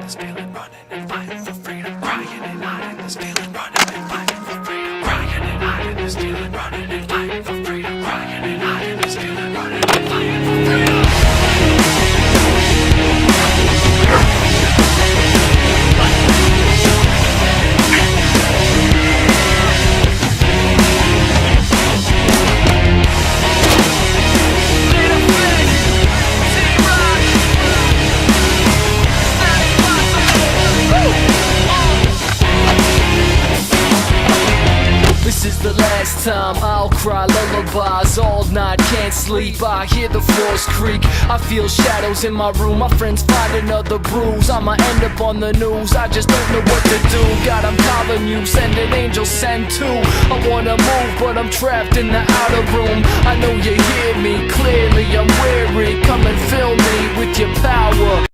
this feeling, running and fighting for freedom, crying and hiding this feeling, running and fighting for freedom, crying and hiding this feeling, running and fighting for freedom, crying and hiding this feeling, running and fighting for freedom. This is the last time I'll cry lullabies all night, can't sleep. I hear the floors creak, I feel shadows in my room. My friends find another bruise, I'ma end up on the news. I just don't know what to do. God, I'm calling you, send an angel, send two. I wanna move, but I'm trapped in the outer room. I know you hear me clearly, I'm weary. Come and fill me with your power.